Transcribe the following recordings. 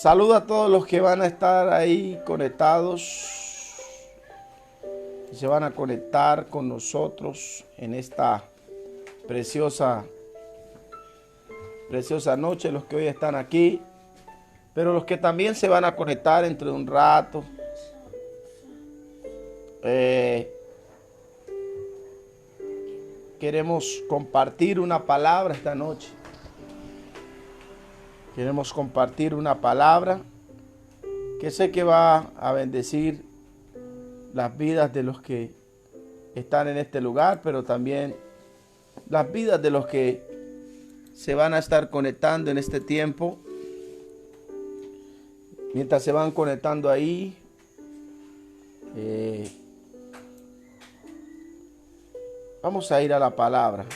Saludo a todos los que van a estar ahí conectados y se van a conectar con nosotros en esta preciosa noche, los que hoy están aquí, pero los que también se van a conectar dentro de un rato. Queremos compartir una palabra esta noche. Queremos compartir una palabra que sé que va a bendecir las vidas de los que están en este lugar, pero también las vidas de los que se van a estar conectando en este tiempo. Mientras se van conectando ahí, vamos a ir a la palabra.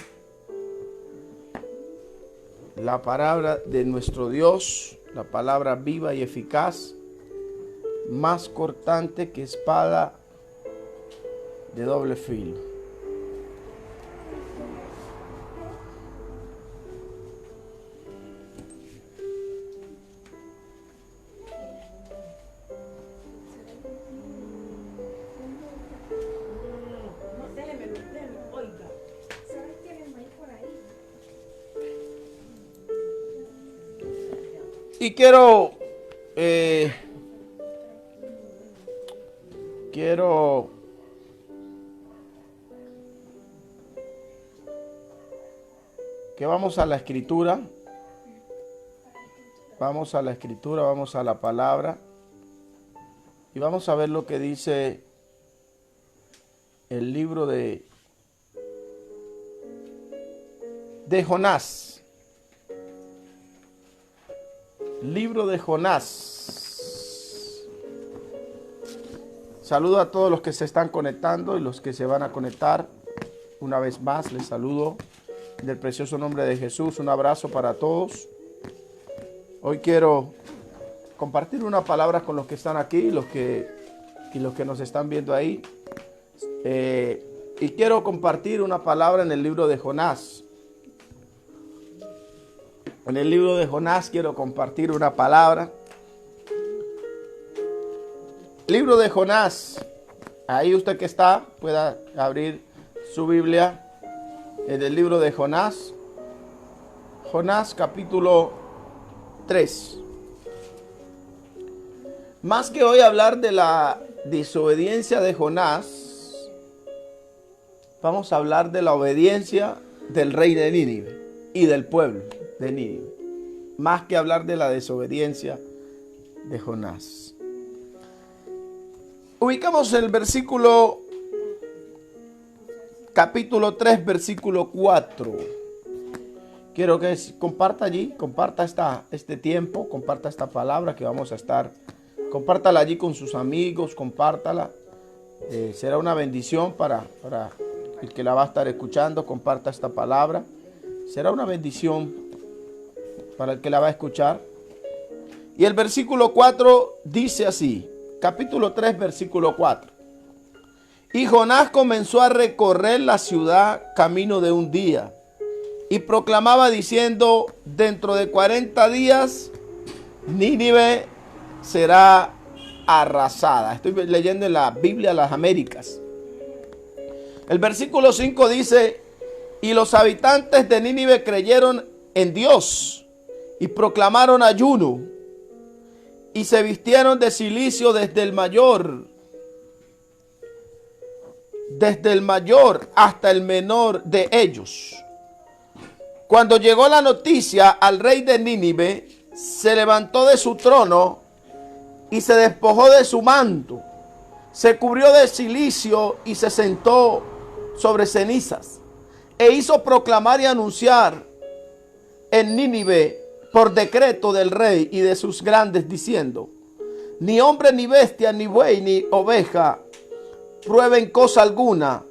La palabra de nuestro Dios, la palabra viva y eficaz, más cortante que espada de doble filo. Y quiero que vamos a la escritura. Vamos a la escritura, vamos a la palabra. Y vamos a ver lo que dice el libro de Jonás. Libro de Jonás. Saludo a todos los que se están conectando y los que se van a conectar. Una vez más les saludo en el precioso nombre de Jesús. Un abrazo para todos. Hoy quiero compartir una palabra con los que están aquí y los que nos están viendo ahí. Y quiero compartir una palabra en el libro de Jonás. En el libro de Jonás quiero compartir una palabra. Libro de Jonás. Ahí usted que está, pueda abrir su Biblia. En el libro de Jonás. Jonás capítulo 3. Más que hoy hablar de la desobediencia de Jonás, vamos a hablar de la obediencia del rey de Nínive y del pueblo de Nínive, más que hablar de la desobediencia de Jonás. Ubicamos el versículo, capítulo 3, versículo 4. Quiero que comparta allí, comparta este tiempo, comparta esta palabra que vamos a estar, compártala allí con sus amigos, compártala. Será una bendición para el que la va a estar escuchando. Comparta esta palabra. Será una bendición para el que la va a escuchar. Y el versículo 4 dice así, capítulo 3, versículo 4. Y Jonás comenzó a recorrer la ciudad camino de un día, y proclamaba diciendo, dentro de 40 días, Nínive será arrasada. Estoy leyendo en la Biblia Las Américas. El versículo 5 dice, y los habitantes de Nínive creyeron en Dios y proclamaron ayuno y se vistieron de cilicio desde el mayor hasta el menor de ellos. Cuando llegó la noticia al rey de Nínive, se levantó de su trono y se despojó de su manto, se cubrió de cilicio y se sentó sobre cenizas, e hizo proclamar y anunciar en Nínive por decreto del rey y de sus grandes, diciendo, ni hombre, ni bestia, ni buey, ni oveja prueben cosa alguna,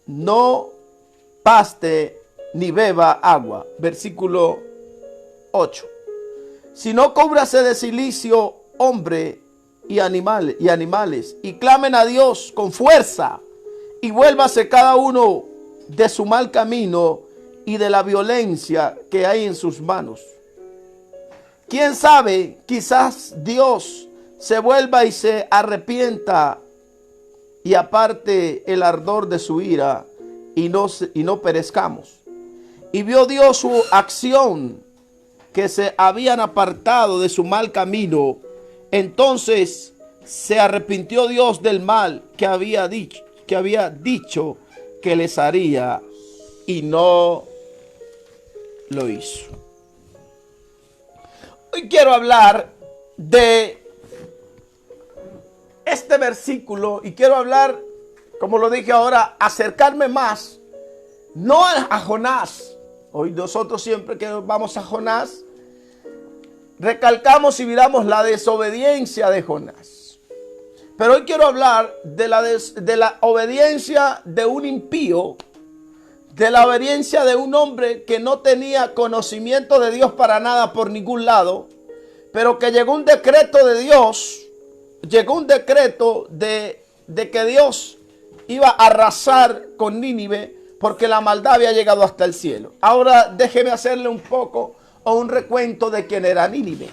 no paste ni beba agua. Versículo 8. Si no cúbrase de cilicio hombre y animales, y clamen a Dios con fuerza, y vuélvase cada uno de su mal camino y de la violencia que hay en sus manos. quién sabe, quizás Dios se vuelva y se arrepienta y aparte el ardor de su ira y no perezcamos. Y vio Dios su acción, que se habían apartado de su mal camino. Entonces se arrepintió Dios del mal que había dicho que les haría, y no lo hizo. Hoy quiero hablar de este versículo y quiero hablar, como lo dije ahora, acercarme más, no a Jonás. Hoy nosotros siempre que vamos a Jonás, recalcamos y miramos la desobediencia de Jonás. Pero hoy quiero hablar de la obediencia de un impío, de la obediencia de un hombre que no tenía conocimiento de Dios para nada por ningún lado, pero que llegó un decreto de Dios, llegó un decreto de que Dios iba a arrasar con Nínive porque la maldad había llegado hasta el cielo. Ahora déjeme hacerle un poco o un recuento de quién era Nínive.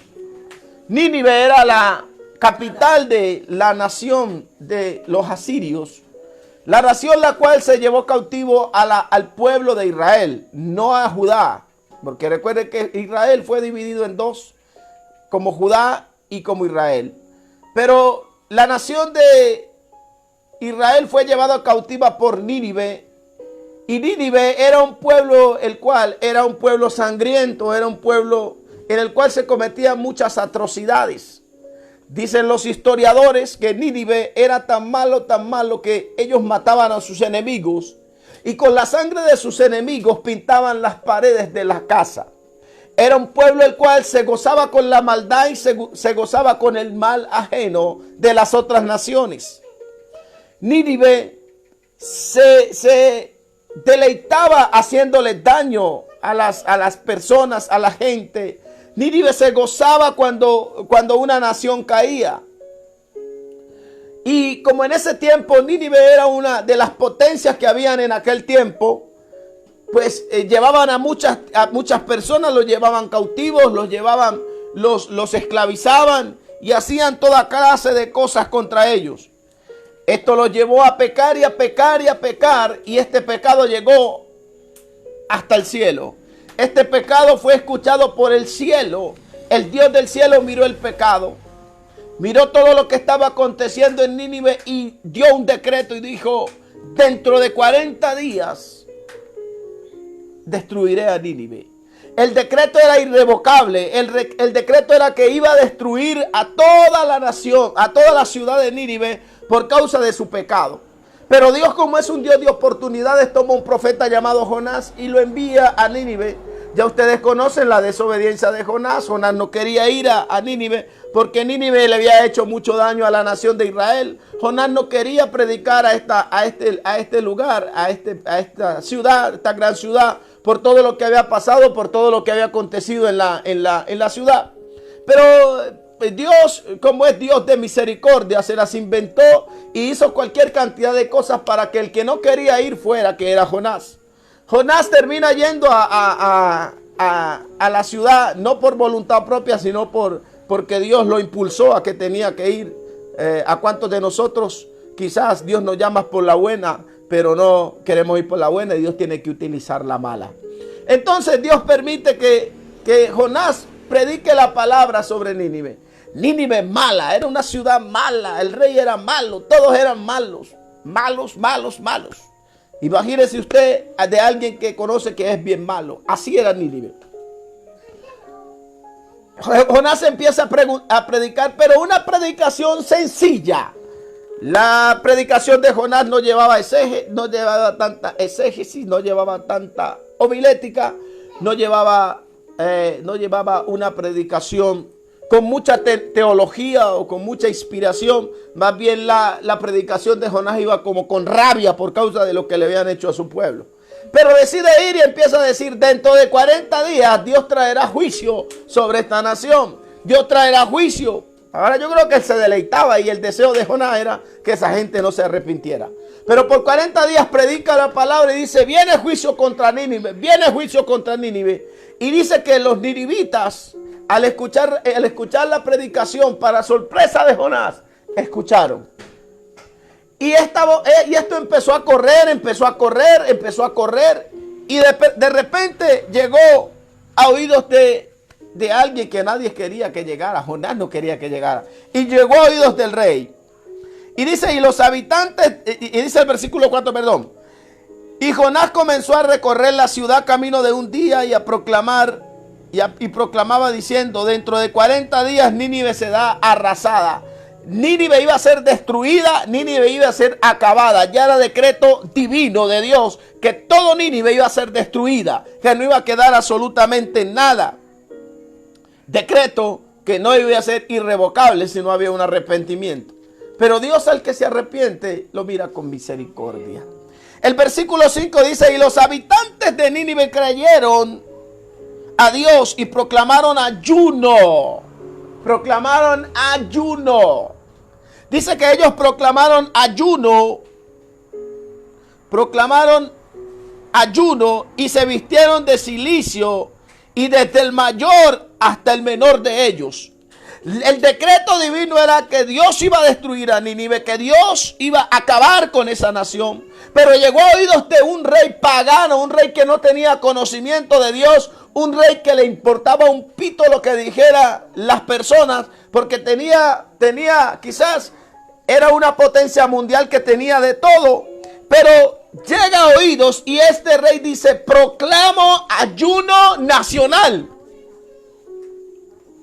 Nínive era la capital de la nación de los asirios, la nación la cual se llevó cautivo al pueblo de Israel, no a Judá, porque recuerden que Israel fue dividido en dos, como Judá y como Israel. Pero la nación de Israel fue llevada cautiva por Nínive. Y Nínive era un pueblo, el cual era un pueblo sangriento, era un pueblo en el cual se cometían muchas atrocidades. Dicen los historiadores que Nínive era tan malo que ellos mataban a sus enemigos y con la sangre de sus enemigos pintaban las paredes de la casa. Era un pueblo el cual se gozaba con la maldad y se gozaba con el mal ajeno de las otras naciones. Nínive se deleitaba haciéndole daño a las personas, a la gente. Nínive se gozaba cuando una nación caía. Y como en ese tiempo Nínive era una de las potencias que habían en aquel tiempo, pues llevaban a muchas personas, los llevaban cautivos, los esclavizaban y hacían toda clase de cosas contra ellos. Esto los llevó a pecar y a pecar y a pecar, y este pecado llegó hasta el cielo. Este pecado fue escuchado por el cielo. El Dios del cielo miró el pecado, miró todo lo que estaba aconteciendo en Nínive y dio un decreto y dijo: dentro de 40 días destruiré a Nínive. El decreto era irrevocable. El decreto era que iba a destruir a toda la nación, a toda la ciudad de Nínive por causa de su pecado. Pero Dios, como es un Dios de oportunidades, toma un profeta llamado Jonás y lo envía a Nínive. Ya ustedes conocen la desobediencia de Jonás. Jonás no quería ir a Nínive porque Nínive le había hecho mucho daño a la nación de Israel. Jonás no quería predicar a este lugar, a esta ciudad, esta gran ciudad, por todo lo que había pasado, por todo lo que había acontecido en la ciudad. Pero Dios, como es Dios de misericordia, se las inventó y hizo cualquier cantidad de cosas para que el que no quería ir fuera, que era Jonás. Jonás termina yendo a la ciudad, no por voluntad propia, sino porque Dios lo impulsó a que tenía que ir. ¿A cuántos de nosotros quizás Dios nos llama por la buena, pero no queremos ir por la buena y Dios tiene que utilizar la mala? Entonces Dios permite que Jonás predique la palabra sobre Nínive. Nínive mala, era una ciudad mala, el rey era malo, todos eran malos. Imagínese usted de alguien que conoce que es bien malo. Así era Nínive. Jonás empieza a predicar, pero una predicación sencilla. La predicación de Jonás no llevaba no llevaba tanta exégesis, no llevaba tanta homilética, no llevaba una predicación con mucha teología o con mucha inspiración. Más bien la predicación de Jonás iba como con rabia por causa de lo que le habían hecho a su pueblo. Pero decide ir y empieza a decir: dentro de 40 días Dios traerá juicio sobre esta nación. Dios traerá juicio. Ahora yo creo que él se deleitaba y el deseo de Jonás era que esa gente no se arrepintiera. Pero por 40 días predica la palabra y dice: viene juicio contra Nínive, viene juicio contra Nínive. Y dice que los ninivitas al escuchar la predicación, para sorpresa de Jonás, escucharon. Y esto empezó a correr. Y de repente llegó a oídos de alguien que nadie quería que llegara. Jonás no quería que llegara. Y llegó a oídos del rey. Y dice, y los habitantes, y dice el versículo 4, perdón. Y Jonás comenzó a recorrer la ciudad camino de un día y a proclamar, y proclamaba diciendo, dentro de 40 días Nínive será arrasada. Nínive iba a ser destruida, Nínive iba a ser acabada. Ya era decreto divino de Dios que todo Nínive iba a ser destruida, que no iba a quedar absolutamente nada. Decreto que no iba a ser irrevocable si no había un arrepentimiento. Pero Dios al que se arrepiente lo mira con misericordia. El versículo 5 dice, y los habitantes de Nínive creyeron a Dios y proclamaron ayuno. Proclamaron ayuno. Dice que ellos proclamaron ayuno y se vistieron de cilicio, y desde el mayor hasta el menor de ellos. El decreto divino era que Dios iba a destruir a Nínive, que Dios iba a acabar con esa nación. Pero llegó a oídos de un rey pagano, un rey que no tenía conocimiento de Dios, un rey que le importaba un pito lo que dijera las personas, porque tenía quizás era una potencia mundial que tenía de todo, pero llega a oídos y este rey dice, proclamo ayuno nacional.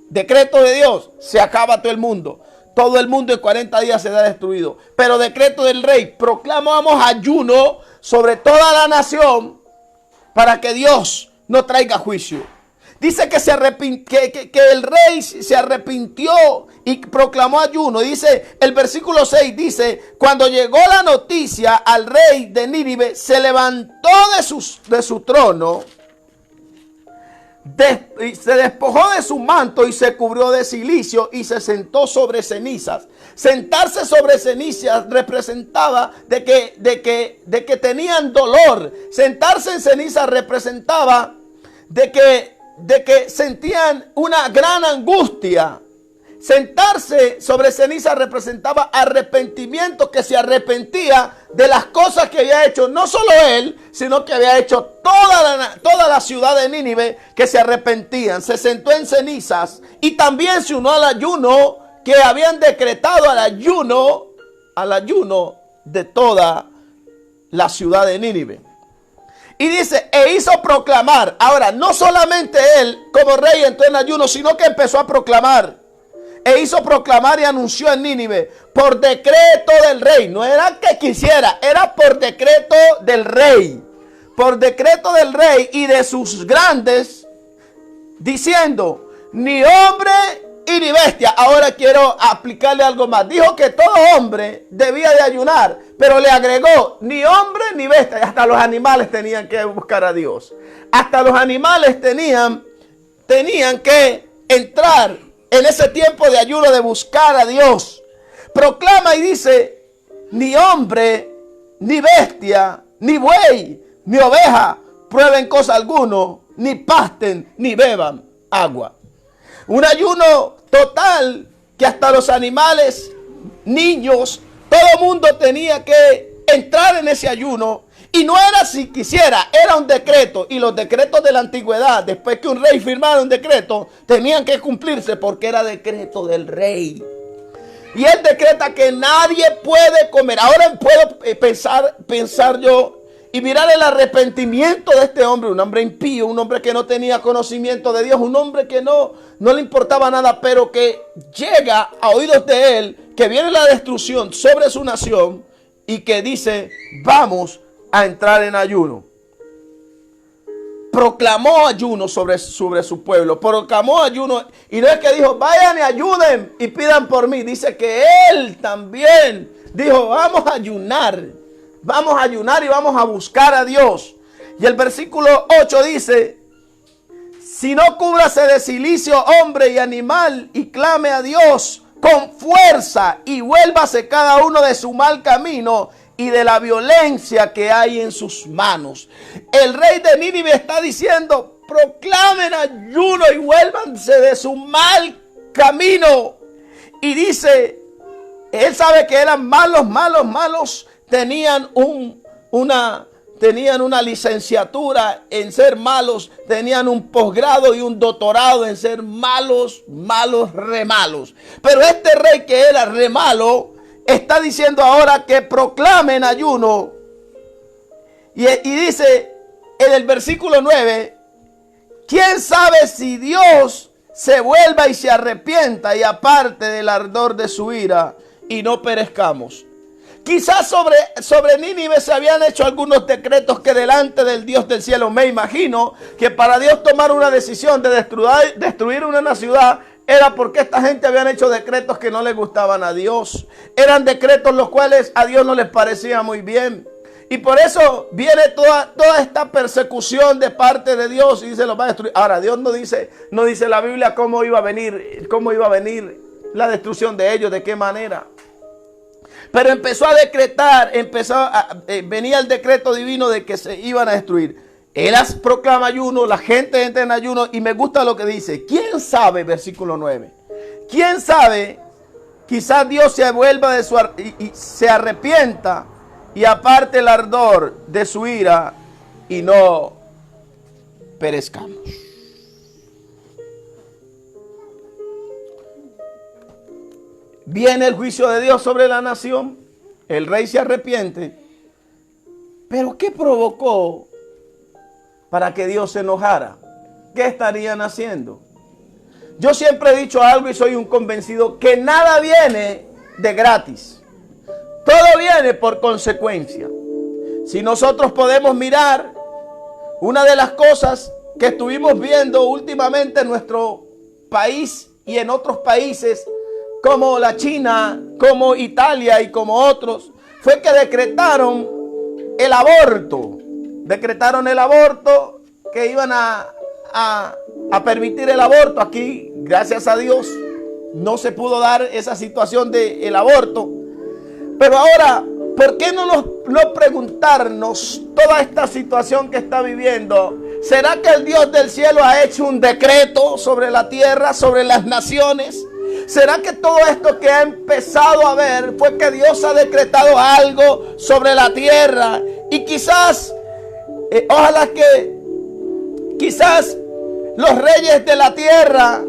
Decreto de Dios, se acaba todo el mundo. Todo el mundo en 40 días será destruido. Pero decreto del rey, proclamamos ayuno sobre toda la nación para que Dios no traiga juicio. Dice que el rey se arrepintió y proclamó ayuno. Dice el versículo 6, dice, cuando llegó la noticia al rey de Nínive, se levantó de su trono, se despojó de su manto y se cubrió de cilicio y se sentó sobre cenizas. Sentarse sobre cenizas representaba de que tenían dolor. Sentarse en cenizas representaba de que sentían una gran angustia. Sentarse sobre ceniza representaba arrepentimiento, que se arrepentía de las cosas que había hecho, no solo él, sino que había hecho toda la ciudad de Nínive, que se arrepentían. Se sentó en cenizas y también se unió al ayuno que habían decretado, al ayuno de toda la ciudad de Nínive. Y dice, e hizo proclamar. Ahora, no solamente él como rey entró en ayuno, sino que empezó a proclamar. E hizo proclamar y anunció en Nínive por decreto del rey. No era que quisiera, era por decreto del rey. Por decreto del rey y de sus grandes, diciendo, ni hombre y ni bestia. Ahora quiero aplicarle algo más. Dijo que todo hombre debía de ayunar, pero le agregó, ni hombre ni bestia. Y hasta los animales tenían que buscar a Dios. Hasta los animales tenían que entrar en ese tiempo de ayuno, de buscar a Dios. Proclama y dice, ni hombre, ni bestia, ni buey, ni oveja prueben cosa alguno, ni pasten, ni beban agua. Un ayuno total que hasta los animales, niños, todo mundo tenía que entrar en ese ayuno. Y no era si quisiera, era un decreto. Y los decretos de la antigüedad, después que un rey firmara un decreto, tenían que cumplirse porque era decreto del rey. Y él decreta que nadie puede comer. Ahora puedo pensar yo y mirar el arrepentimiento de este hombre. Un hombre impío, un hombre que no tenía conocimiento de Dios, un hombre que no le importaba nada, pero que llega a oídos de él, que viene la destrucción sobre su nación y que dice, vamos a entrar en ayuno. Proclamó ayuno sobre su pueblo. Proclamó ayuno. Y no es que dijo, vayan y ayuden y pidan por mí. Dice que él también dijo, vamos a ayunar. Vamos a ayunar y vamos a buscar a Dios. Y el versículo 8 dice, si no cúbrase de cilicio hombre y animal y clame a Dios con fuerza y vuélvase cada uno de su mal camino y de la violencia que hay en sus manos. El rey de Nínive está diciendo, proclamen ayuno y vuélvanse de su mal camino. Y dice, él sabe que eran malos, tenían una licenciatura en ser malos, tenían un posgrado y un doctorado en ser malos, re malos. Pero este rey que era re malo, está diciendo ahora que proclamen ayuno. Y dice en el versículo 9, ¿quién sabe si Dios se vuelva y se arrepienta y aparte del ardor de su ira y no perezcamos? Quizás sobre Nínive se habían hecho algunos decretos que delante del Dios del cielo, me imagino que para Dios tomar una decisión de destruir una ciudad, era porque esta gente habían hecho decretos que no les gustaban a Dios. Eran decretos los cuales a Dios no les parecía muy bien. Y por eso viene toda esta persecución de parte de Dios y dice los va a destruir. Ahora Dios no dice la Biblia cómo iba a venir la destrucción de ellos, de qué manera. Pero empezó a decretar, venía el decreto divino de que se iban a destruir. Él proclama ayuno, la gente entra en ayuno y me gusta lo que dice. ¿Quién sabe? Versículo 9. ¿Quién sabe? Quizás Dios se vuelva y se arrepienta y aparte el ardor de su ira y no perezcamos. Viene el juicio de Dios sobre la nación. El rey se arrepiente. Pero ¿qué provocó para que Dios se enojara? ¿Qué estarían haciendo? Yo siempre he dicho algo y soy un convencido que nada viene de gratis. Todo viene por consecuencia. Si nosotros podemos mirar una de las cosas que estuvimos viendo últimamente en nuestro país y en otros países como la China, como Italia y como otros, fue que decretaron el aborto. Decretaron el aborto, que iban a permitir el aborto. Aquí, gracias a Dios, no se pudo dar esa situación del aborto. Pero ahora, ¿por qué no preguntarnos toda esta situación que está viviendo? ¿Será que el Dios del cielo ha hecho un decreto sobre la tierra, sobre las naciones? ¿Será que todo esto que ha empezado a ver fue que Dios ha decretado algo sobre la tierra? Y quizás, ojalá que quizás los reyes de la tierra,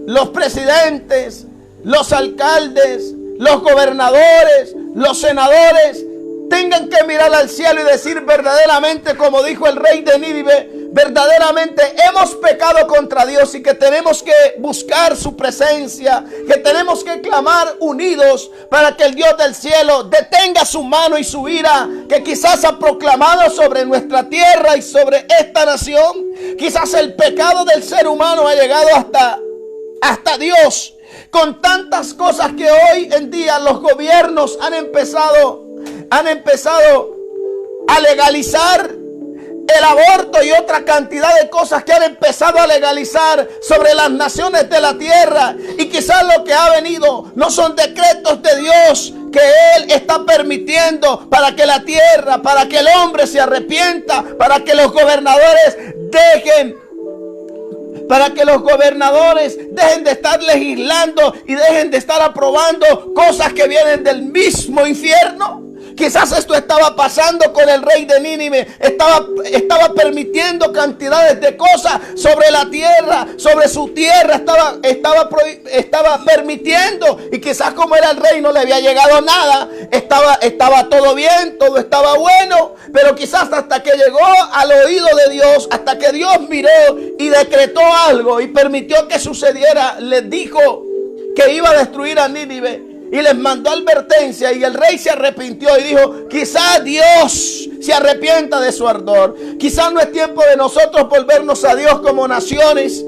los presidentes, los alcaldes, los gobernadores, los senadores, tengan que mirar al cielo y decir verdaderamente, como dijo el rey de Nínive, verdaderamente hemos pecado contra Dios y que tenemos que buscar su presencia, que tenemos que clamar unidos para que el Dios del cielo detenga su mano y su ira que quizás ha proclamado sobre nuestra tierra y sobre esta nación. Quizás el pecado del ser humano ha llegado hasta Dios, con tantas cosas que hoy en día los gobiernos han empezado a legalizar el aborto y otra cantidad de cosas que han empezado a legalizar sobre las naciones de la tierra. Y quizás lo que ha venido no son decretos de Dios que Él está permitiendo para que la tierra, para que el hombre se arrepienta, para que los gobernadores dejen de estar legislando y dejen de estar aprobando cosas que vienen del mismo infierno. Quizás esto estaba pasando con el rey de Nínive. Estaba permitiendo cantidades de cosas sobre la tierra, sobre su tierra. Estaba permitiendo. Y quizás como era el rey no le había llegado nada. Estaba todo bien, todo estaba bueno. Pero quizás hasta que llegó al oído de Dios, hasta que Dios miró y decretó algo y permitió que sucediera, les dijo que iba a destruir a Nínive. Y les mandó advertencia y el rey se arrepintió y dijo, quizás Dios se arrepienta de su ardor. Quizás no es tiempo de nosotros volvernos a Dios como naciones.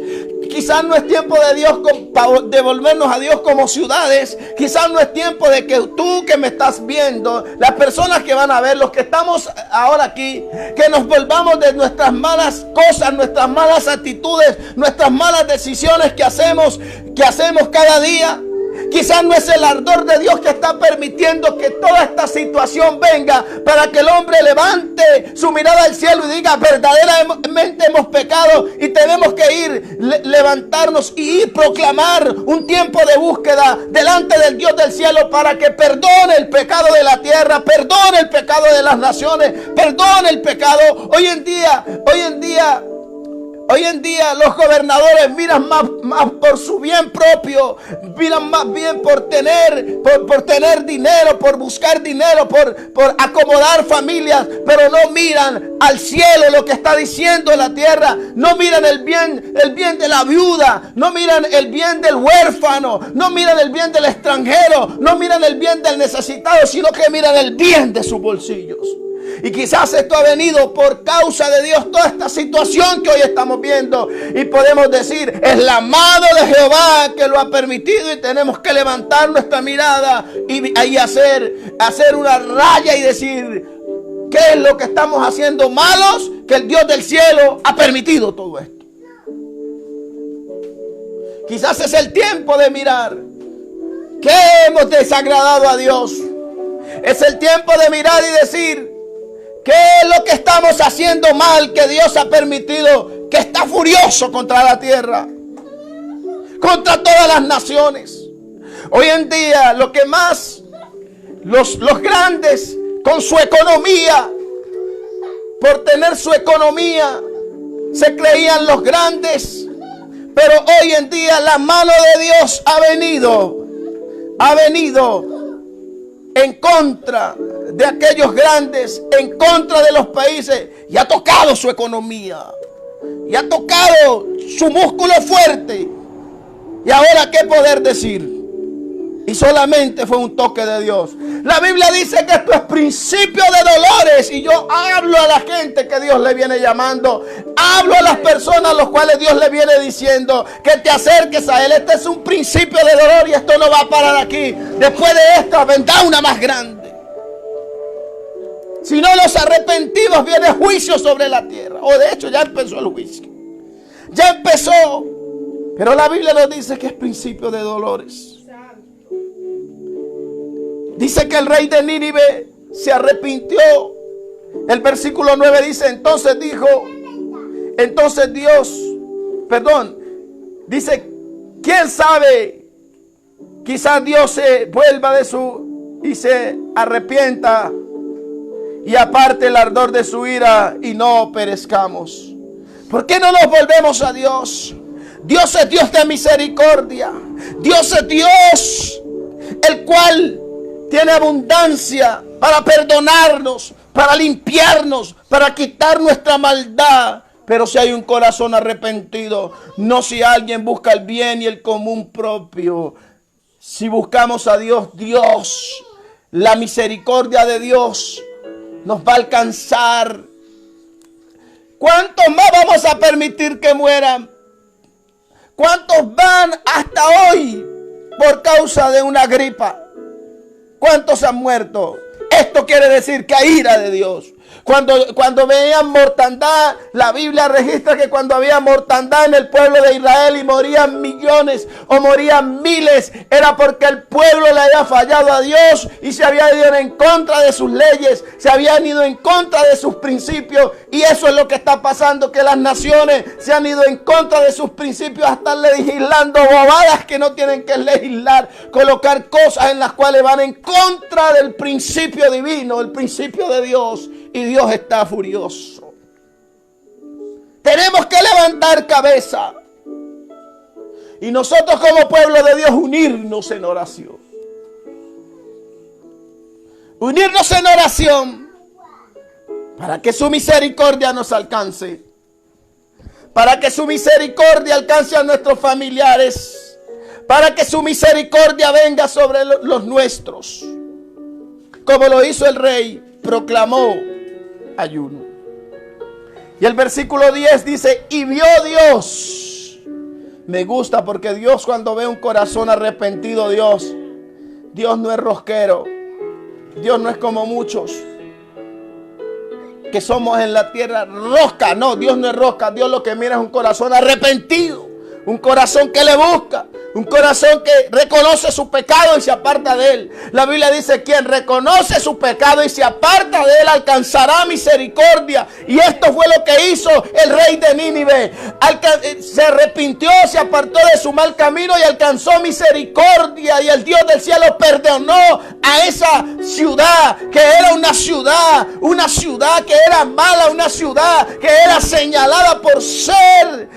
Quizás no es tiempo de volvernos a Dios como ciudades. Quizás no es tiempo de que tú que me estás viendo, las personas que van a ver, los que estamos ahora aquí, que nos volvamos de nuestras malas cosas, nuestras malas actitudes, nuestras malas decisiones que hacemos cada día. Quizás no es el ardor de Dios que está permitiendo que toda esta situación venga para que el hombre levante su mirada al cielo y diga: verdaderamente hemos pecado y tenemos que ir, levantarnos y ir proclamar un tiempo de búsqueda delante del Dios del cielo para que perdone el pecado de la tierra, perdone el pecado de las naciones, perdone el pecado. Hoy en día los gobernadores miran más por su bien propio, miran más bien por tener dinero, por buscar dinero, por acomodar familias, pero no miran al cielo lo que está diciendo la tierra, no miran el bien de la viuda, no miran el bien del huérfano, no miran el bien del extranjero, no miran el bien del necesitado, sino que miran el bien de sus bolsillos. Y quizás esto ha venido por causa de Dios, toda esta situación que hoy estamos viendo. Y podemos decir: es la mano de Jehová que lo ha permitido, y tenemos que levantar nuestra mirada y ahí hacer una raya y decir: ¿qué es lo que estamos haciendo malos? Que el Dios del cielo ha permitido todo esto. Quizás es el tiempo de mirar que hemos desagradado a Dios. Es el tiempo de mirar y decir: ¿qué es lo que estamos haciendo mal que Dios ha permitido, que está furioso contra la tierra, contra todas las naciones? Hoy en día lo que más los grandes con su economía, por tener su economía, se creían los grandes. Pero hoy en día la mano de Dios ha venido en contra de aquellos grandes, en contra de los países, y ha tocado su economía, y ha tocado su músculo fuerte. Y ahora, ¿qué poder decir? Y solamente fue un toque de Dios. La Biblia dice que esto es principio de dolores. Y yo hablo a la gente que Dios le viene llamando. Hablo a las personas a las cuales Dios le viene diciendo que te acerques a Él. Este es un principio de dolor y esto no va a parar aquí. Después de esta vendrá una más grande. Si no, los arrepentidos, viene juicio sobre la tierra. O de hecho ya empezó el juicio. Ya empezó. Pero la Biblia nos dice que es principio de dolores. Dice que el rey de Nínive se arrepintió. El versículo 9 dice: dice, ¿quién sabe? Quizás Dios se vuelva y se arrepienta y aparte el ardor de su ira y no perezcamos. ¿Por qué no nos volvemos a Dios? Dios es Dios de misericordia. Dios es Dios el cual tiene abundancia para perdonarnos, para limpiarnos, para quitar nuestra maldad. Pero si hay un corazón arrepentido, no si alguien busca el bien y el común propio. Si buscamos a Dios, la misericordia de Dios nos va a alcanzar. ¿Cuántos más vamos a permitir que mueran? ¿Cuántos van hasta hoy por causa de una gripa? ¿Cuántos han muerto? Esto quiere decir que hay ira de Dios. Cuando veían mortandad, la Biblia registra que cuando había mortandad en el pueblo de Israel y morían millones o morían miles, era porque el pueblo le había fallado a Dios y se había ido en contra de sus leyes, se habían ido en contra de sus principios. Y eso es lo que está pasando, que las naciones se han ido en contra de sus principios, hasta legislando bobadas que no tienen que legislar, colocar cosas en las cuales van en contra del principio divino, el principio de Dios. Y Dios está furioso. Tenemos que levantar cabeza. Y nosotros como pueblo de Dios unirnos en oración. Unirnos en oración para que su misericordia nos alcance. Para que su misericordia alcance a nuestros familiares. Para que su misericordia venga sobre los nuestros. Como lo hizo el rey, proclamó ayuno. Y el versículo 10 dice: y vio Dios. Me gusta porque Dios, cuando ve un corazón arrepentido, Dios no es rosquero. Dios no es como muchos que somos en la tierra rosca. No, Dios no es rosca. Dios lo que mira es un corazón arrepentido, un corazón que le busca. Un corazón que reconoce su pecado y se aparta de él. La Biblia dice: quien reconoce su pecado y se aparta de él alcanzará misericordia. Y esto fue lo que hizo el rey de Nínive. Se arrepintió, se apartó de su mal camino y alcanzó misericordia. Y el Dios del cielo perdonó a esa ciudad, que era una ciudad que era mala, una ciudad que era señalada por ser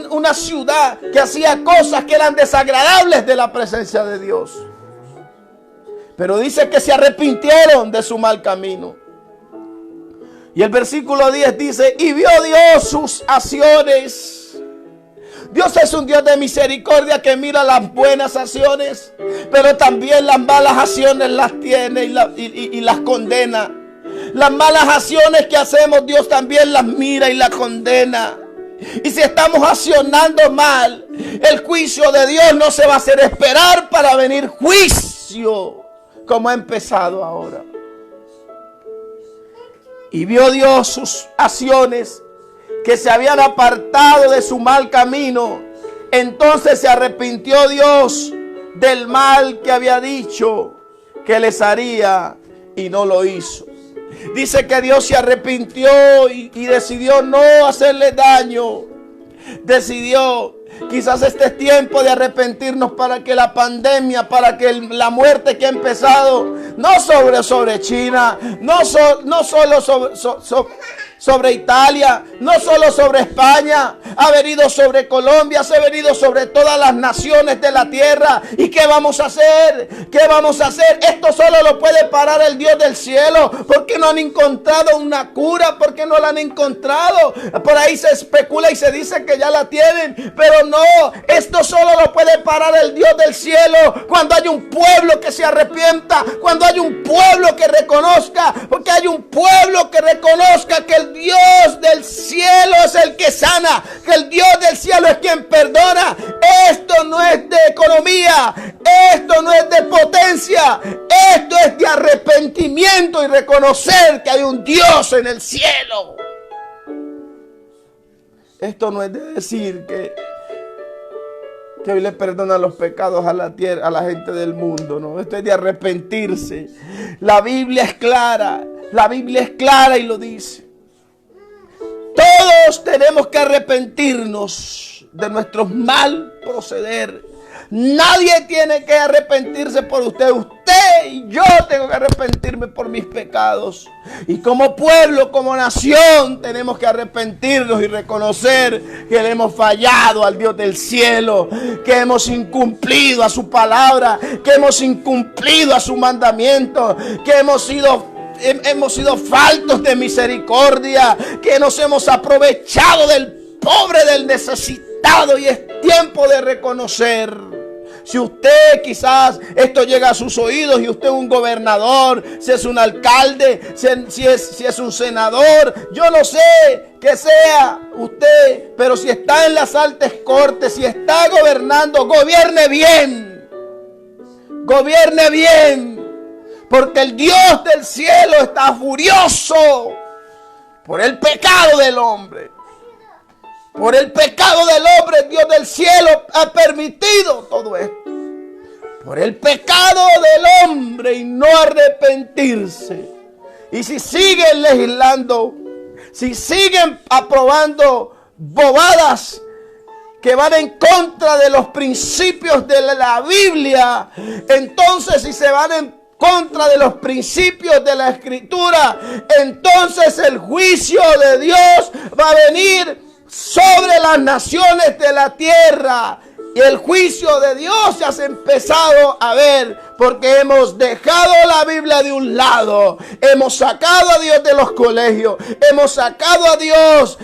una ciudad que hacía cosas que eran desagradables de la presencia de Dios. Pero dice que se arrepintieron de su mal camino. Y el versículo 10 dice: y vio Dios sus acciones. Dios es un Dios de misericordia que mira las buenas acciones, pero también las malas acciones las tiene y las condena. Las malas acciones que hacemos, Dios también las mira y las condena. Y si estamos accionando mal, el juicio de Dios no se va a hacer esperar para venir juicio, como ha empezado ahora. Y vio Dios sus acciones, que se habían apartado de su mal camino. Entonces se arrepintió Dios del mal que había dicho que les haría, y no lo hizo. Dice que Dios se arrepintió y decidió no hacerle daño. Decidió, quizás este es tiempo de arrepentirnos para que la pandemia, para que la muerte que ha empezado, no sobre China, no solo sobre Italia, no solo sobre España, ha venido sobre Colombia, se ha venido sobre todas las naciones de la tierra. ¿Y qué vamos a hacer? ¿Qué vamos a hacer? Esto solo lo puede parar el Dios del cielo. ¿Por qué no han encontrado una cura? ¿Por qué no la han encontrado? Por ahí se especula y se dice que ya la tienen, pero no, esto solo lo puede parar el Dios del cielo cuando hay un pueblo que se arrepienta, cuando hay un pueblo que reconozca, porque hay un pueblo que reconozca que el Dios del cielo es el que sana, que el Dios del cielo es quien perdona. Esto no es de economía, esto no es de potencia, esto es de arrepentimiento y reconocer que hay un Dios en el cielo. Esto no es de decir que hoy le perdona los pecados a la tierra, a la gente del mundo, no. Esto es de arrepentirse. La Biblia es clara y lo dice. Todos tenemos que arrepentirnos de nuestro mal proceder. Nadie tiene que arrepentirse por usted. Usted y yo tengo que arrepentirme por mis pecados. Y como pueblo, como nación, tenemos que arrepentirnos y reconocer que le hemos fallado al Dios del cielo, que hemos incumplido a su palabra, que hemos incumplido a su mandamiento, que hemos sido faltos de misericordia, que nos hemos aprovechado del pobre, del necesitado, y es tiempo de reconocer. Si usted quizás esto llega a sus oídos y usted es un gobernador, si es un alcalde, si es un senador, yo no sé que sea usted, pero si está en las altas cortes, si está gobernando, gobierne bien. Gobierne bien. Porque el Dios del cielo está furioso por el pecado del hombre. Por el pecado del hombre, el Dios del cielo ha permitido todo esto. Por el pecado del hombre y no arrepentirse. Y si siguen legislando, si siguen aprobando bobadas que van en contra de los principios de la Biblia, entonces si se van en contra de los principios de la Escritura, entonces el juicio de Dios va a venir sobre las naciones de la tierra. Y el juicio de Dios se ha empezado a ver, porque hemos dejado la Biblia de un lado, hemos sacado a Dios de los colegios, hemos sacado a Dios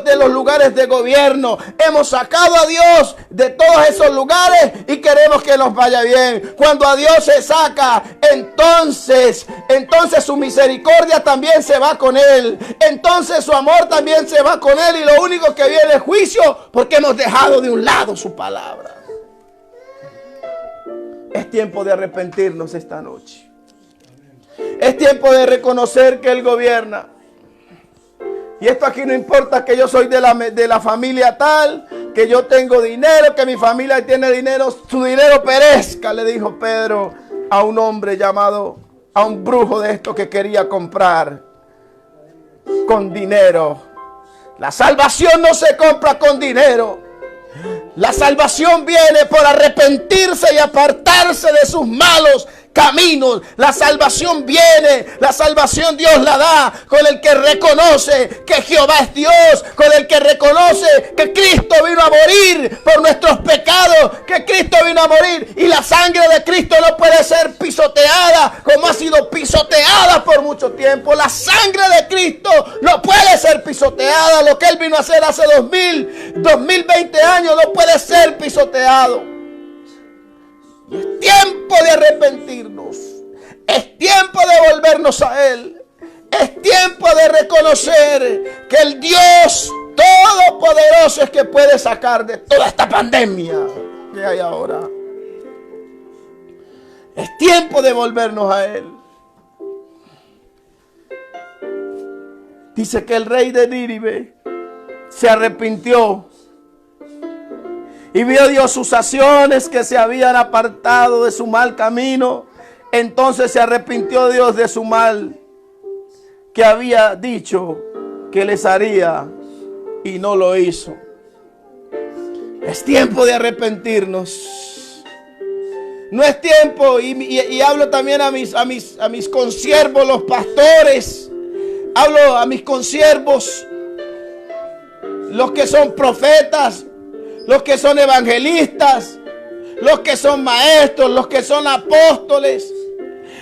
de los lugares de gobierno, hemos sacado a Dios de todos esos lugares y queremos que nos vaya bien. Cuando a Dios se saca, entonces su misericordia también se va con él, entonces su amor también se va con él, y lo único que viene es juicio, porque hemos dejado de un lado su palabra. Es tiempo de arrepentirnos esta noche. Es tiempo de reconocer que Él gobierna. Y esto aquí no importa que yo soy de la familia tal, que yo tengo dinero, que mi familia tiene dinero, su dinero perezca, le dijo Pedro a un hombre llamado, a un brujo de esto que quería comprar con dinero. La salvación no se compra con dinero. La salvación viene por arrepentirse y apartarse de sus malos caminos. La salvación viene, la salvación Dios la da con el que reconoce que Jehová es Dios, con el que reconoce que Cristo vino a morir por nuestros pecados, que Cristo vino a morir y la sangre de Cristo no puede ser pisoteada como ha sido pisoteada por mucho tiempo. La sangre de Cristo no puede ser pisoteada. Lo que Él vino a hacer hace 2020 años no puede ser pisoteado. Es tiempo de arrepentirnos. Es tiempo de volvernos a Él. Es tiempo de reconocer que el Dios Todopoderoso es que puede sacar de toda esta pandemia que hay ahora. Es tiempo de volvernos a Él. Dice que el rey de Nínive se arrepintió. Y vio Dios sus acciones, que se habían apartado de su mal camino. Entonces se arrepintió Dios de su mal que había dicho que les haría, y no lo hizo. Es tiempo de arrepentirnos. No es tiempo, y hablo también a mis consiervos, los pastores. Hablo a mis consiervos, los que son profetas, los que son evangelistas, los que son maestros, los que son apóstoles,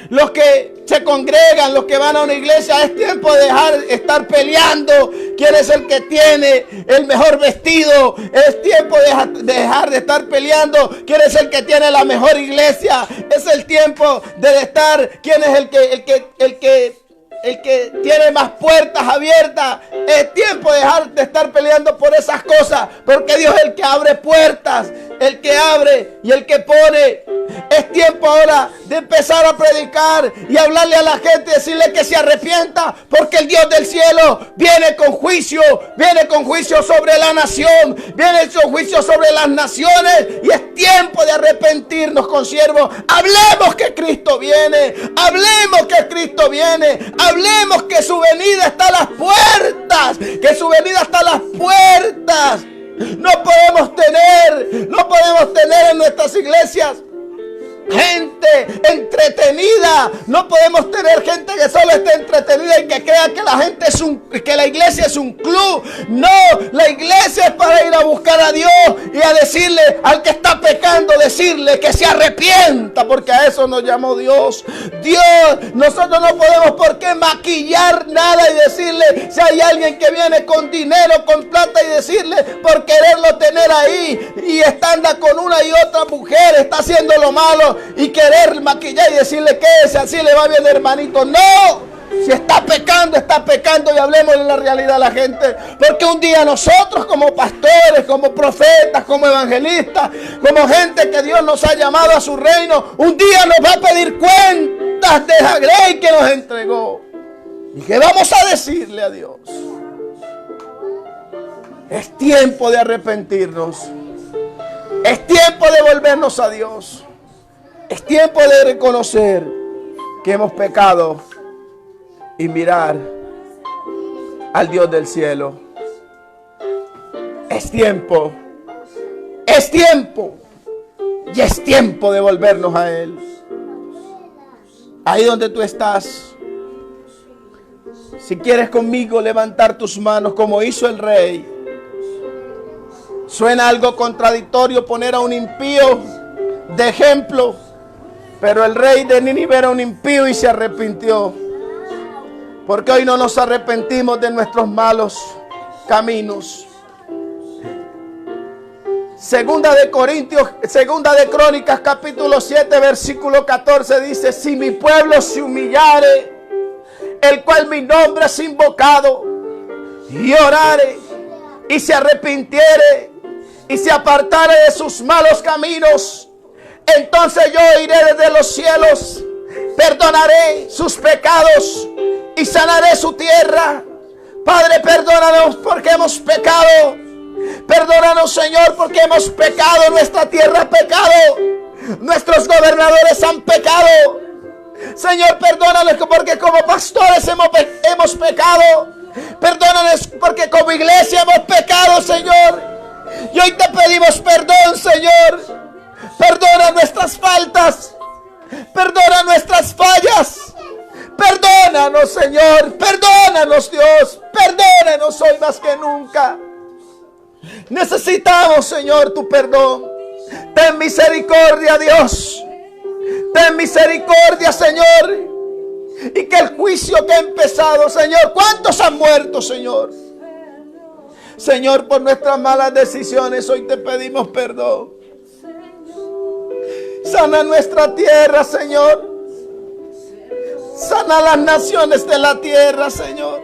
los que se congregan, los que van a una iglesia. Es tiempo de dejar de estar peleando quién es el que tiene el mejor vestido. Es tiempo de dejar de estar peleando quién es el que tiene la mejor iglesia. Es el tiempo de estar quién es el que tiene más puertas abiertas. Es tiempo de dejar de estar peleando por esas cosas, porque Dios es el que abre puertas, el que abre y el que pone. Es tiempo ahora de empezar a predicar y hablarle a la gente, decirle que se arrepienta, porque el Dios del cielo viene con juicio sobre la nación, viene con juicio sobre las naciones, y es tiempo de arrepentirnos, consiervos. Hablemos que Cristo viene, hablemos que Cristo viene, hablemos que su venida está a las puertas, que su venida está a las puertas. No podemos tener en nuestras iglesias gente entretenida. No podemos tener gente que solo esté entretenida y que crea que la gente que la iglesia es un club. No, la iglesia es para ir a buscar a Dios y a decirle al que está pecando, decirle que se arrepienta, porque a eso nos llamó Dios. Nosotros no podemos por qué maquillar nada y decirle, si hay alguien que viene con dinero, con plata, y decirle por quererlo tener ahí y anda con una y otra mujer, está haciendo lo malo, y querer maquillar y decirle que así le va bien, hermanito. No, si está pecando, y hablemos de la realidad a la gente, porque un día nosotros, como pastores, como profetas, como evangelistas, como gente que Dios nos ha llamado a su reino, un día nos va a pedir cuentas de la grey que nos entregó. ¿Y qué vamos a decirle a Dios? Es tiempo de arrepentirnos. Es tiempo de volvernos a Dios. Es tiempo de reconocer que hemos pecado y mirar al Dios del cielo. Es tiempo. Y es tiempo de volvernos a Él. Ahí donde tú estás, si quieres conmigo levantar tus manos como hizo el rey. Suena algo contradictorio poner a un impío de ejemplo, pero el rey de Nínive era un impío y se arrepintió. Porque hoy no nos arrepentimos de nuestros malos caminos. Segunda de Crónicas, capítulo 7, versículo 14 dice: si mi pueblo se humillare, el cual mi nombre es invocado, y orare, y se arrepintiere, y se apartare de sus malos caminos, entonces yo iré desde los cielos, perdonaré sus pecados y sanaré su tierra. Padre, perdónanos porque hemos pecado. Perdónanos, perdónanos, Señor, porque hemos pecado. Nuestra tierra ha pecado. Nuestros gobernadores han pecado. Señor, perdónanos porque como pastores hemos pecado. Perdónanos porque como iglesia hemos pecado, Señor. Y hoy te pedimos perdón, Señor. Perdona nuestras faltas. Perdona nuestras fallas. Perdónanos, Señor. Perdónanos, Dios. Perdónanos hoy más que nunca. Necesitamos, Señor, tu perdón. Ten misericordia, Dios. Ten misericordia, Señor. Y que el juicio que ha empezado, Señor, ¿cuántos han muerto, Señor? Señor, por nuestras malas decisiones, hoy te pedimos perdón. Sana nuestra tierra, Señor. Sana las naciones de la tierra, Señor.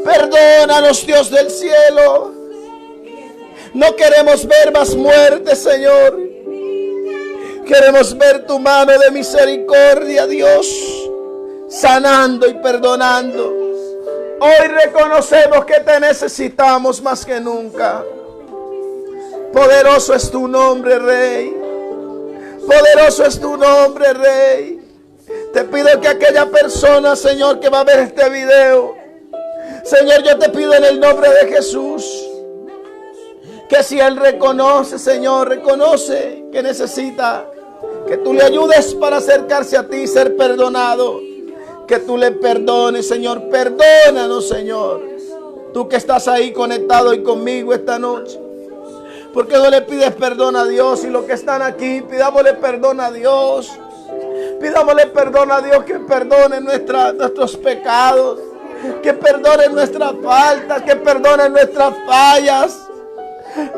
Perdónanos, Dios del cielo. No queremos ver más muerte, Señor. Queremos ver tu mano de misericordia, Dios, sanando y perdonando. Hoy reconocemos que te necesitamos más que nunca. Poderoso es tu nombre, Rey. Poderoso es tu nombre, Rey. Te pido que aquella persona, Señor, que va a ver este video, Señor, yo te pido en el nombre de Jesús, que si él reconoce, Señor, reconoce que necesita, que tú le ayudes para acercarse a ti y ser perdonado. Que tú le perdones, Señor. Perdónanos, Señor. Tú que estás ahí conectado y conmigo esta noche. ¿Por qué no le pides perdón a Dios? Y los que están aquí, pidámosle perdón a Dios. Pidámosle perdón a Dios, que perdone nuestros pecados, que perdone nuestras faltas, que perdone nuestras fallas.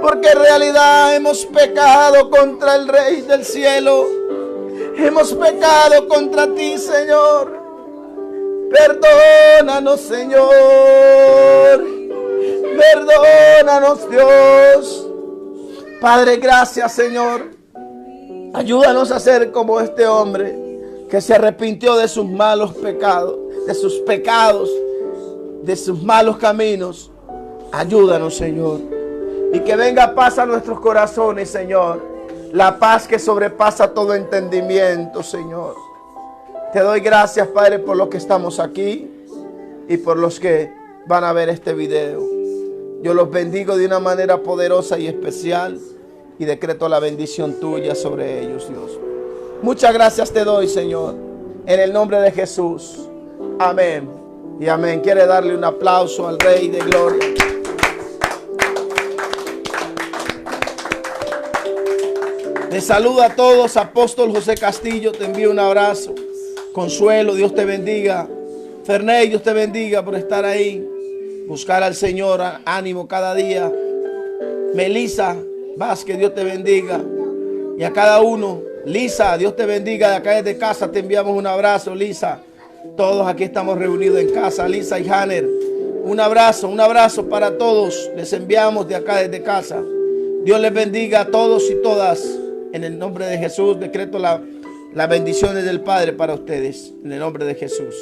Porque en realidad hemos pecado contra el Rey del cielo. Hemos pecado contra ti, Señor. Perdónanos, Señor. Perdónanos, Dios. Padre, gracias, Señor. Ayúdanos a ser como este hombre que se arrepintió de sus malos pecados, de sus pecados, de sus malos caminos. Ayúdanos, Señor. Y que venga paz a nuestros corazones, Señor. La paz que sobrepasa todo entendimiento, Señor. Te doy gracias, Padre, por los que estamos aquí y por los que van a ver este video. Yo los bendigo de una manera poderosa y especial y decreto la bendición tuya sobre ellos, Dios. Muchas gracias te doy, Señor, en el nombre de Jesús. Amén y amén. ¿Quiere darle un aplauso al Rey de Gloria? Les saluda a todos, Apóstol José Castillo, te envío un abrazo. Consuelo, Dios te bendiga. Ferney, Dios te bendiga por estar ahí. Buscar al Señor, ánimo cada día. Melissa Vázquez, Dios te bendiga. Y a cada uno, Lisa, Dios te bendiga. De acá desde casa te enviamos un abrazo, Lisa. Todos aquí estamos reunidos en casa, Lisa y Hanner. Un abrazo para todos. Les enviamos de acá desde casa. Dios les bendiga a todos y todas. En el nombre de Jesús decreto las bendiciones del Padre para ustedes. En el nombre de Jesús.